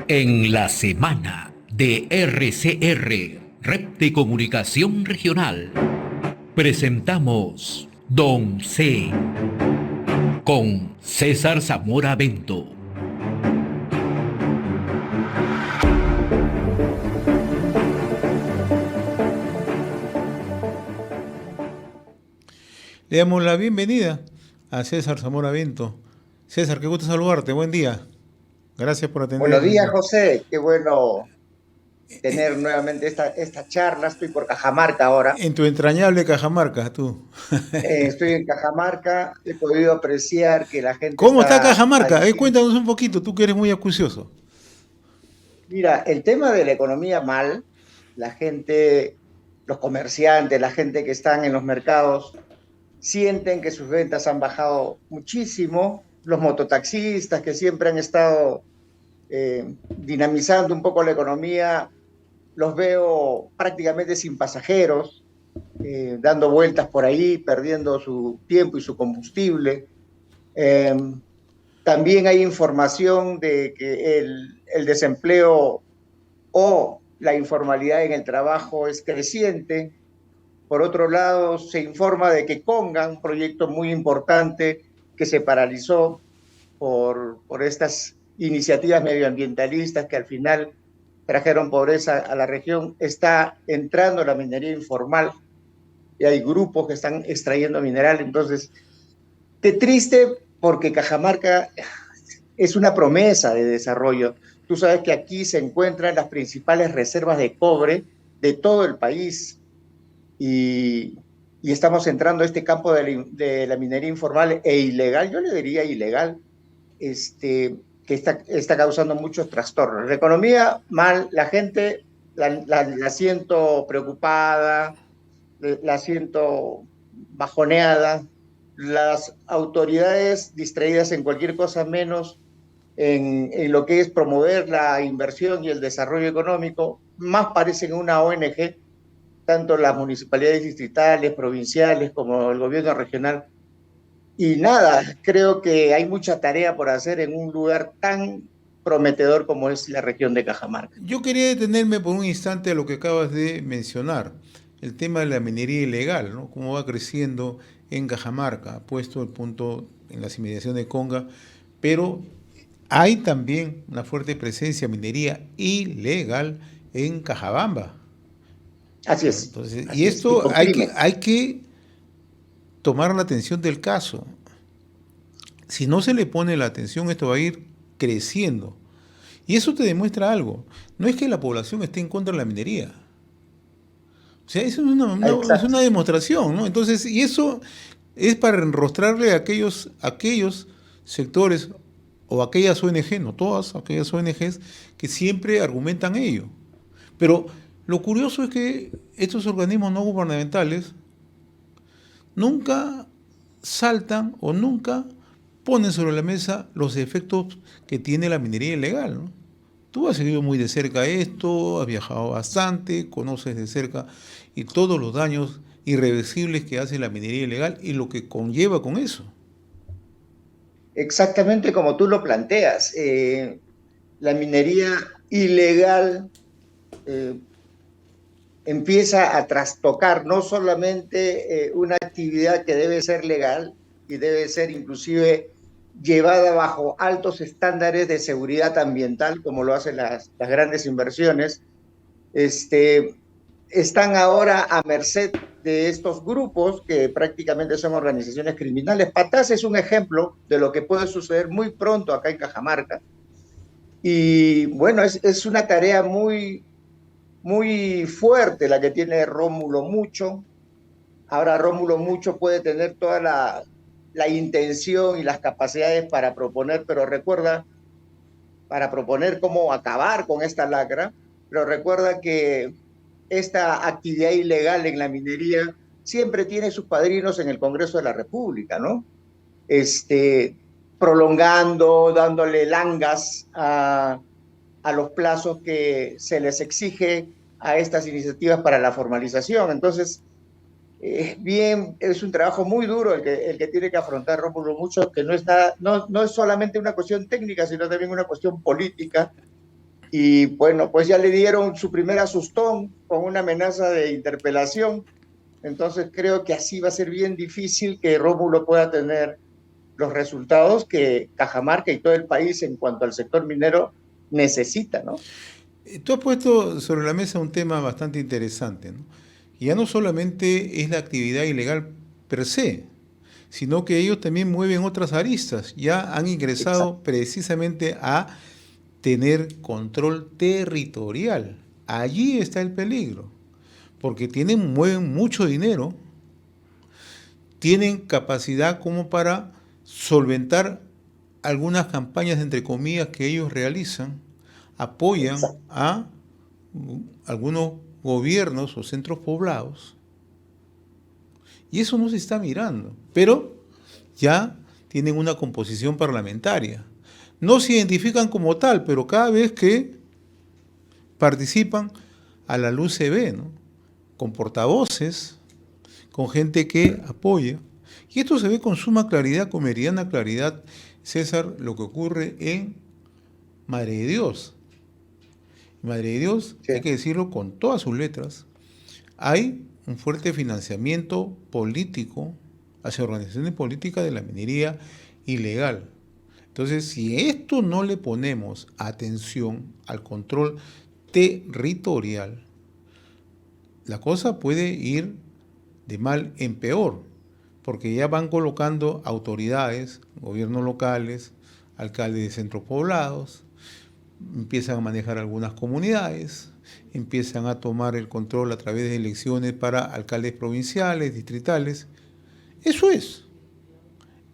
En la semana de RCR, Red de Comunicación Regional, presentamos Don C con César Zamora Bento. Le damos la bienvenida a César Zamora Bento. César, qué gusto saludarte, buen día. Gracias por Buenos días, atender. José. Qué bueno tener nuevamente esta charla. Estoy por Cajamarca ahora. En tu entrañable Cajamarca, tú. Estoy en Cajamarca. He podido apreciar que la gente ¿Cómo está está Cajamarca? allí. Cuéntanos un poquito, tú que eres muy acucioso. Mira, el tema de la economía mal, la gente, los comerciantes, la gente que están en los mercados, sienten que sus ventas han bajado muchísimo. Los mototaxistas que siempre han estado dinamizando un poco la economía, los veo prácticamente sin pasajeros, dando vueltas por ahí, perdiendo su tiempo y su combustible. Eh, También hay información de que el desempleo o la informalidad en el trabajo es creciente. Por otro lado, se informa de que Conga, un proyecto muy importante que se paralizó por estas iniciativas medioambientalistas que al final trajeron pobreza a la región, está entrando la minería informal y hay grupos que están extrayendo mineral. Entonces, qué triste porque Cajamarca es una promesa de desarrollo. Tú sabes que aquí se encuentran las principales reservas de cobre de todo el país y estamos entrando a este campo de la minería informal e ilegal, yo le diría ilegal, que está causando muchos trastornos. La economía mal, la gente la siento preocupada, la siento bajoneada, las autoridades distraídas en cualquier cosa menos en lo que es promover la inversión y el desarrollo económico, más parecen una ONG, tanto las municipalidades distritales, provinciales, como el gobierno regional. Y nada, creo que hay mucha tarea por hacer en un lugar tan prometedor como es la región de Cajamarca. Yo quería detenerme por un instante a lo que acabas de mencionar, el tema de la minería ilegal, ¿no? Cómo va creciendo en Cajamarca, puesto el punto en las inmediaciones de Conga, pero hay también una fuerte presencia de minería ilegal en Cajabamba. ¿No? Entonces, y Y esto con crimen. hay que tomar la atención del caso. Si no se le pone la atención, esto va a ir creciendo. Y eso te demuestra algo. No es que la población esté en contra de la minería. O sea, eso es es Exacto. una demostración, ¿no? Entonces, y eso es para enrostrarle a aquellos sectores o aquellas ONG, no todas, aquellas ONGs que siempre argumentan ello. Pero lo curioso es que estos organismos no gubernamentales nunca saltan o nunca ponen sobre la mesa los efectos que tiene la minería ilegal, ¿no? Tú has seguido muy de cerca esto, has viajado bastante, conoces de cerca y todos los daños irreversibles que hace la minería ilegal y lo que conlleva con eso. Exactamente como tú lo planteas. La minería ilegal eh, empieza a trastocar no solamente una actividad que debe ser legal y debe ser inclusive llevada bajo altos estándares de seguridad ambiental, como lo hacen las grandes inversiones, este, están ahora a merced de estos grupos que prácticamente son organizaciones criminales. Patas es un ejemplo de lo que puede suceder muy pronto acá en Cajamarca. Y bueno, es una tarea muy fuerte la que tiene Rómulo Mucho. Ahora Rómulo Mucho puede tener toda la intención y las capacidades para proponer, pero recuerda, para proponer cómo acabar con esta lacra, pero recuerda que esta actividad ilegal en la minería siempre tiene sus padrinos en el Congreso de la República, ¿no? Este, Prolongando, dándole langas a los plazos que se les exige a estas iniciativas para la formalización. Entonces, bien, es un trabajo muy duro el que tiene que afrontar Rómulo Mucho, que no es solamente una cuestión técnica, sino también una cuestión política Y bueno, pues ya le dieron su primer asustón con una amenaza de interpelación. Entonces creo que así va a ser bien difícil que Rómulo pueda tener los resultados que Cajamarca y todo el país en cuanto al sector minero necesita, ¿no? Tú has puesto sobre la mesa un tema bastante interesante, ¿no? Y ya no solamente es la actividad ilegal per se, sino que ellos también mueven otras aristas. Ya han ingresado Exacto. precisamente a tener control territorial. Allí está el peligro, porque mueven mucho dinero, tienen capacidad como para solventar algunas campañas, entre comillas, que ellos realizan, apoyan Exacto. a algunos gobiernos o centros poblados, y eso no se está mirando, pero ya tienen una composición parlamentaria. No se identifican como tal, pero cada vez que participan, a la luz se ve, ¿no? Con portavoces, con gente que apoya. Y esto se ve con suma claridad, con meridiana claridad, César, lo que ocurre en Madre de Dios. Madre de Dios, Sí. hay que decirlo con todas sus letras, hay un fuerte financiamiento político hacia organizaciones políticas de la minería ilegal. Entonces, si a esto no le ponemos atención al control territorial, la cosa puede ir de mal en peor, porque ya van colocando autoridades, gobiernos locales, alcaldes de centros poblados, empiezan a manejar algunas comunidades, empiezan a tomar el control a través de elecciones para alcaldes provinciales, distritales. Eso es.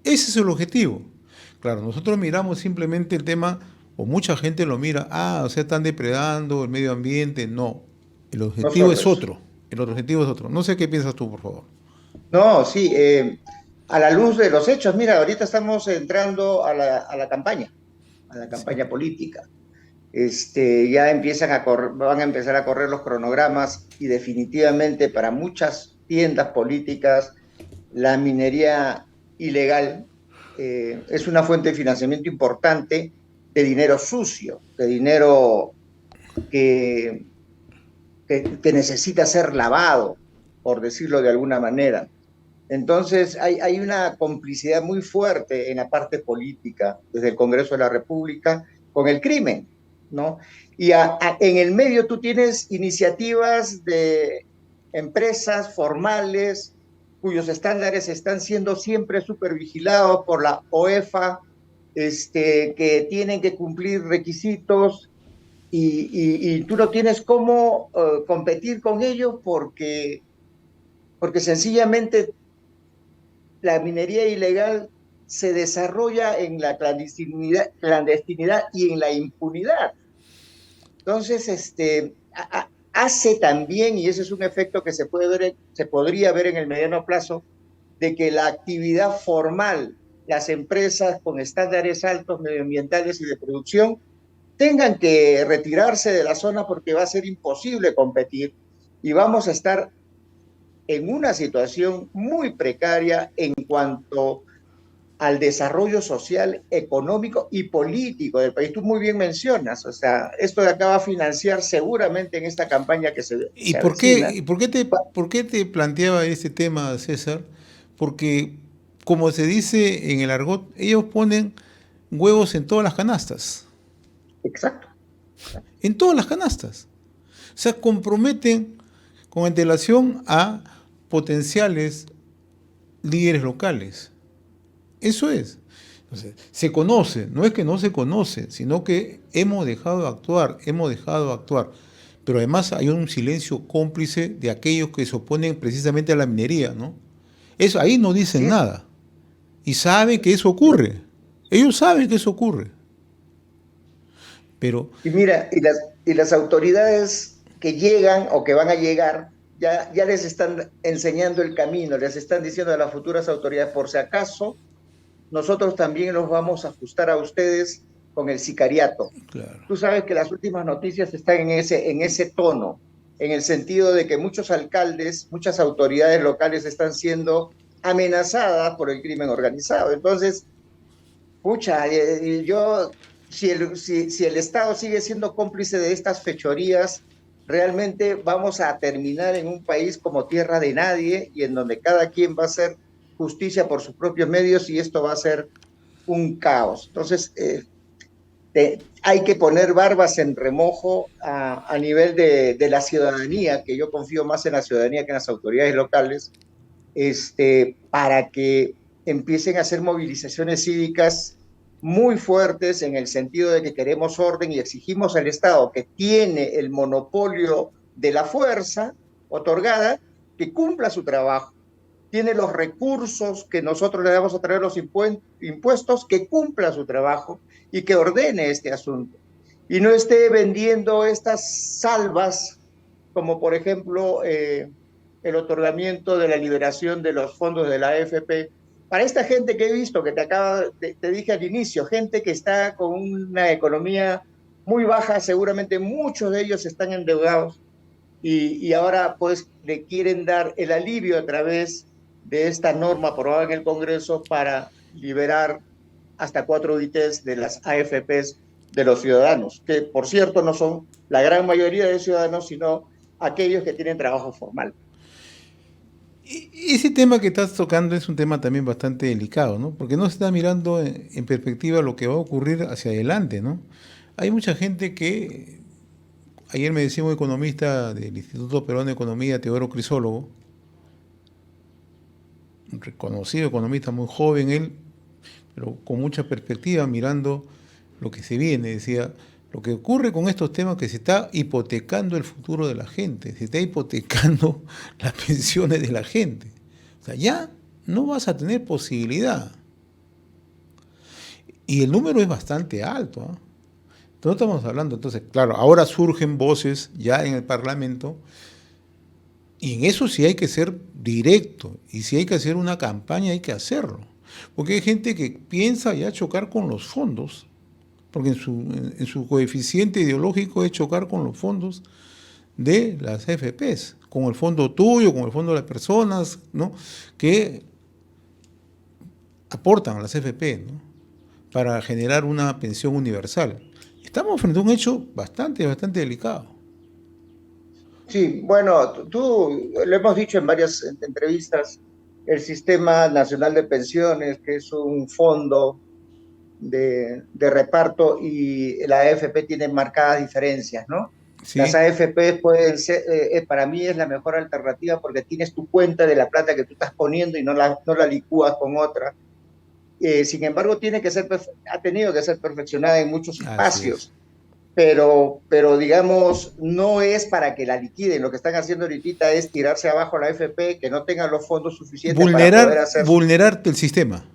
Ese es el objetivo. Claro, nosotros miramos simplemente el tema, o mucha gente lo mira, o sea, están depredando el medio ambiente. No, el No objetivo solo es eso. otro. El objetivo es otro. No sé qué piensas tú, por favor. No, sí, a la luz de los hechos, mira, ahorita estamos entrando a la Sí. campaña política. Ya van a empezar a correr los cronogramas y definitivamente para muchas tiendas políticas la minería ilegal es una fuente de financiamiento importante de dinero sucio, de dinero que, que necesita ser lavado, por decirlo de alguna manera. Entonces, hay una complicidad muy fuerte en la parte política, desde el Congreso de la República, con el crimen, ¿no? Y en el medio tú tienes iniciativas de empresas formales cuyos estándares están siendo siempre supervigilados por la OEFA, que tienen que cumplir requisitos y tú no tienes cómo competir con ellos porque sencillamente la minería ilegal se desarrolla en la clandestinidad y en la impunidad. Entonces, hace también, y ese es un efecto que se podría ver en el mediano plazo, de que la actividad formal, las empresas con estándares altos medioambientales y de producción, tengan que retirarse de la zona porque va a ser imposible competir y vamos a estar en una situación muy precaria en cuanto al desarrollo social, económico y político del país. Tú muy bien mencionas, o sea, esto de acá va a financiar seguramente en esta campaña que ¿Y se por qué, avecina. por qué te planteaba este tema, César? Porque, como se dice en el argot, ellos ponen huevos en todas las canastas. Exacto. En todas las canastas. O sea, comprometen con antelación a potenciales líderes locales. Eso es. Entonces, se conoce, no es que no se conoce, sino que hemos dejado de actuar, hemos dejado de actuar. Pero además hay un silencio cómplice de aquellos que se oponen precisamente a la minería, ¿no? Eso, ahí no Así dicen es. nada. Y saben que eso ocurre. Ellos saben que eso ocurre. Pero Y mira, y las autoridades que llegan o que van a llegar, ya les están enseñando el camino, les están diciendo a las futuras autoridades, por si acaso, nosotros también los vamos a ajustar a ustedes con el sicariato. claro. Tú sabes que las últimas noticias están en ese tono, en el sentido de que muchos alcaldes, muchas autoridades locales están siendo amenazadas por el crimen organizado. Entonces, pucha, yo si el Estado sigue siendo cómplice de estas fechorías, realmente vamos a terminar en un país como tierra de nadie y en donde cada quien va a hacer justicia por sus propios medios y esto va a ser un caos. Entonces, hay que poner barbas en remojo a nivel de la ciudadanía, que yo confío más en la ciudadanía que en las autoridades locales, para que empiecen a hacer movilizaciones cívicas muy fuertes en el sentido de que queremos orden y exigimos al Estado, que tiene el monopolio de la fuerza otorgada, que cumpla su trabajo. Tiene los recursos que nosotros le damos a través de los impuestos, que cumpla su trabajo y que ordene este asunto. Y no esté vendiendo estas salvas, como por ejemplo el otorgamiento de la liberación de los fondos de la AFP. Para esta gente que he visto, que te dije al inicio, gente que está con una economía muy baja, seguramente muchos de ellos están endeudados y ahora pues le quieren dar el alivio a través de esta norma aprobada en el Congreso para liberar hasta 4 UITs de las AFPs de los ciudadanos, que por cierto no son la gran mayoría de ciudadanos, sino aquellos que tienen trabajo formal. Ese tema que estás tocando es un tema también bastante delicado, ¿no? Porque no se está mirando en perspectiva lo que va a ocurrir hacia adelante, ¿no? Hay mucha gente que, ayer me decía un economista del Instituto Peruano de Economía, Teodoro Crisólogo, un reconocido economista muy joven él, pero con mucha perspectiva mirando lo que se viene, decía, lo que ocurre con estos temas es que se está hipotecando el futuro de la gente, se está hipotecando las pensiones de la gente. O sea, ya no vas a tener posibilidad. Y el número es bastante alto, ¿eh? No estamos hablando, entonces, claro, ahora surgen voces ya en el Parlamento, y en eso sí hay que ser directo, y si hay que hacer una campaña hay que hacerlo. Porque hay gente que piensa ya chocar con los fondos, porque en su coeficiente ideológico es chocar con los fondos de las AFPs, con el fondo tuyo, con el fondo de las personas, ¿no?, que aportan a las AFP, ¿no?, para generar una pensión universal. Estamos frente a un hecho bastante delicado. Sí, bueno, tú lo hemos dicho en varias entrevistas, el Sistema Nacional de Pensiones, que es un fondo de reparto, y la AFP tiene marcadas diferencias, ¿no? ¿Sí? Las AFP pueden ser, para mí es la mejor alternativa porque tienes tu cuenta de la plata que tú estás poniendo y no la licúas con otra. Sin embargo, ha tenido que ser perfeccionada en muchos espacios, pero digamos, no es para que la liquiden. Lo que están haciendo ahorita es tirarse abajo a la AFP, que no tengan los fondos suficientes para poder hacer... Vulnerar el sistema.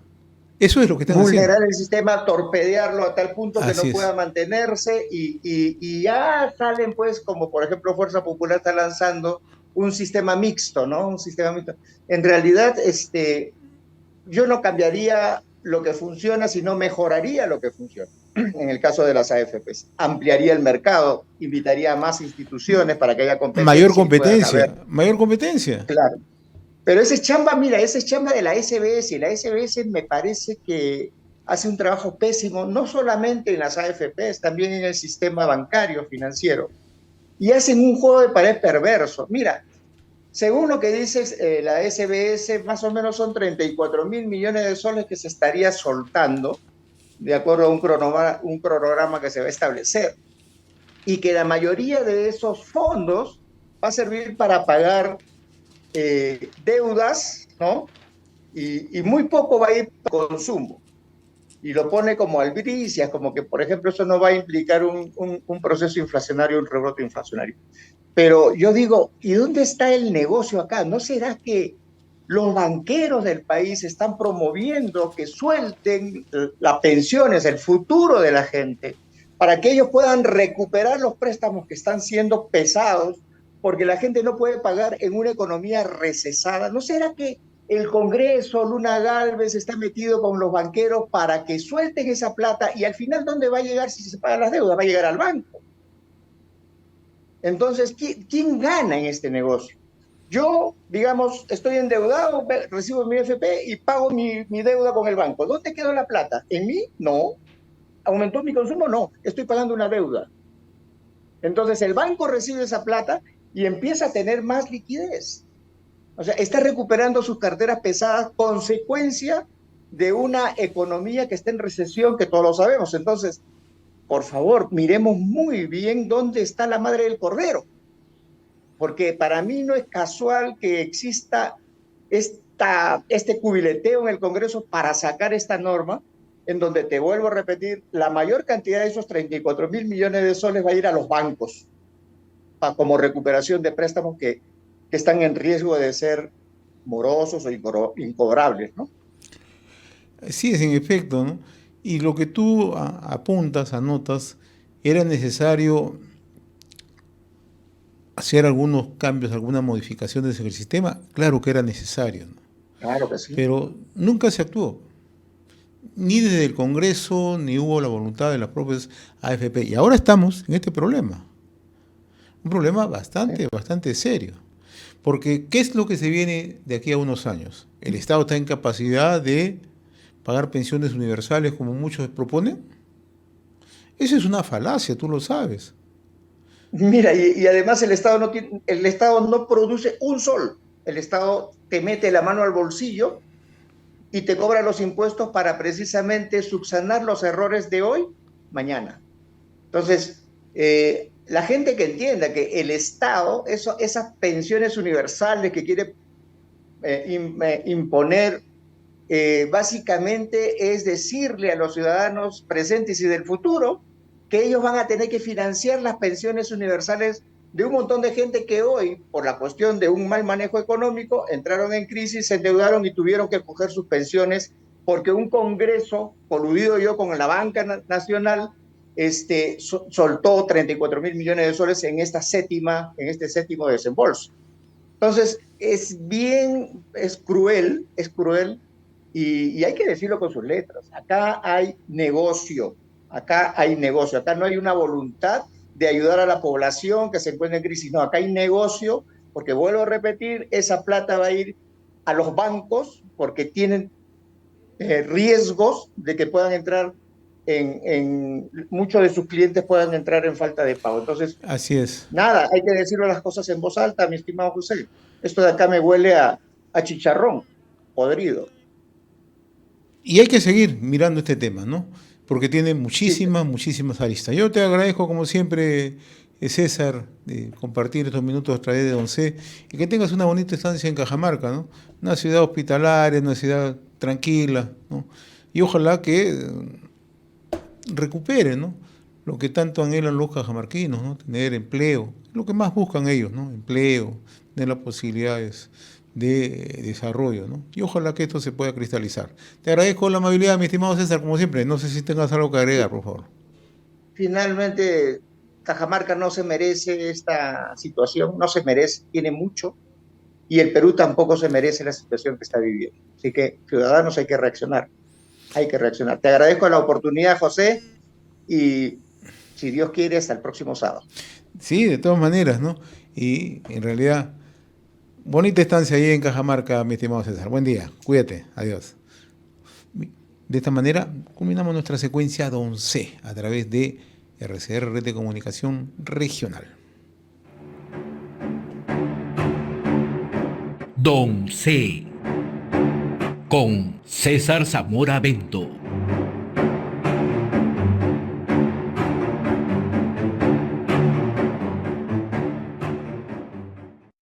Eso es lo que están haciendo. Vulnerar el sistema, torpedearlo a tal punto que no pueda mantenerse y ya salen pues, como por ejemplo Fuerza Popular está lanzando un sistema mixto, ¿no? Un sistema mixto. En realidad, yo no cambiaría lo que funciona, sino mejoraría lo que funciona. En el caso de las AFPs, ampliaría el mercado, invitaría a más instituciones para que haya competencia. Mayor competencia. Claro. Pero esa es chamba, mira, esa es chamba de la SBS, y la SBS me parece que hace un trabajo pésimo, no solamente en las AFPs, también en el sistema bancario, financiero, y hacen un juego de pared perverso. Mira, según lo que dices, la SBS más o menos son 34.000 millones de soles que se estaría soltando, de acuerdo a un cronograma que se va a establecer, y que la mayoría de esos fondos va a servir para pagar deudas, ¿no? Y muy poco va a ir para consumo. Y lo pone como albricias, como que, por ejemplo, eso no va a implicar un proceso inflacionario, un rebrote inflacionario. Pero yo digo, ¿y dónde está el negocio acá? ¿No será que los banqueros del país están promoviendo que suelten las pensiones, el futuro de la gente, para que ellos puedan recuperar los préstamos que están siendo pesados, porque la gente no puede pagar en una economía recesada? ¿No será que el Congreso, Luna Gálvez, está metido con los banqueros para que suelten esa plata y al final dónde va a llegar si se pagan las deudas? Va a llegar al banco. Entonces, ¿quién gana en este negocio? Yo, digamos, estoy endeudado, recibo mi FP y pago mi deuda con el banco. ¿Dónde quedó la plata? ¿En mí? No. ¿Aumentó mi consumo? No, estoy pagando una deuda. Entonces el banco recibe esa plata y empieza a tener más liquidez. O sea, está recuperando sus carteras pesadas, consecuencia de una economía que está en recesión, que todos lo sabemos. Entonces, por favor, miremos muy bien dónde está la madre del cordero, porque para mí no es casual que exista este cubileteo en el Congreso para sacar esta norma, en donde, te vuelvo a repetir, la mayor cantidad de esos 34.000 millones de soles va a ir a los bancos como recuperación de préstamos que están en riesgo de ser morosos o incobrables, ¿no? Sí, es en efecto, ¿no? Y lo que tú apuntas, anotas, era necesario hacer algunos cambios, algunas modificaciones en el sistema. Claro que era necesario, ¿no? Claro que sí. Pero nunca se actuó. Ni desde el Congreso, ni hubo la voluntad de las propias AFP. Y ahora estamos en este problema. Un problema bastante serio. Porque, ¿qué es lo que se viene de aquí a unos años? ¿El Estado está en capacidad de pagar pensiones universales como muchos proponen? Esa es una falacia, tú lo sabes. Mira, y además el Estado no produce un sol. El Estado te mete la mano al bolsillo y te cobra los impuestos para precisamente subsanar los errores de hoy, mañana. Entonces, la gente que entienda que el Estado, esas pensiones universales que quiere imponer, básicamente es decirle a los ciudadanos presentes y del futuro que ellos van a tener que financiar las pensiones universales de un montón de gente que hoy, por la cuestión de un mal manejo económico, entraron en crisis, se endeudaron y tuvieron que coger sus pensiones porque un Congreso, coludido yo con la banca nacional, soltó 34.000 millones de soles en este séptimo desembolso. Entonces, es cruel, y hay que decirlo con sus letras. Acá hay negocio, acá no hay una voluntad de ayudar a la población que se encuentra en crisis. No, acá hay negocio, porque vuelvo a repetir, esa plata va a ir a los bancos porque tienen riesgos de que puedan entrar muchos de sus clientes puedan entrar en falta de pago. Entonces, así es. Nada, hay que decirlo las cosas en voz alta, mi estimado José. Esto de acá me huele a chicharrón podrido. Y hay que seguir mirando este tema, ¿no? Porque tiene muchísimas aristas. Yo te agradezco, como siempre, César, de compartir estos minutos a través de Don C, y que tengas una bonita estancia en Cajamarca, ¿no? Una ciudad hospitalaria, una ciudad tranquila, ¿no? Y ojalá que recupere, ¿no?, lo que tanto anhelan los cajamarquinos, ¿no?, tener empleo, lo que más buscan ellos, ¿no?, empleo, tener las posibilidades de desarrollo, ¿no? Y ojalá que esto se pueda cristalizar. Te agradezco la amabilidad, mi estimado César, como siempre. No sé si tengas algo que agregar, por favor. Finalmente, Cajamarca no se merece esta situación, no se merece, tiene mucho, y el Perú tampoco se merece la situación que está viviendo. Así que, ciudadanos, hay que reaccionar. Te agradezco la oportunidad, José, y si Dios quiere, hasta el próximo sábado. Sí, de todas maneras, ¿no? Y en realidad, bonita estancia ahí en Cajamarca, mi estimado César. Buen día, cuídate, adiós. De esta manera, culminamos nuestra secuencia Don C a través de RCR, Red de Comunicación Regional. Don C con César Zamora Bento.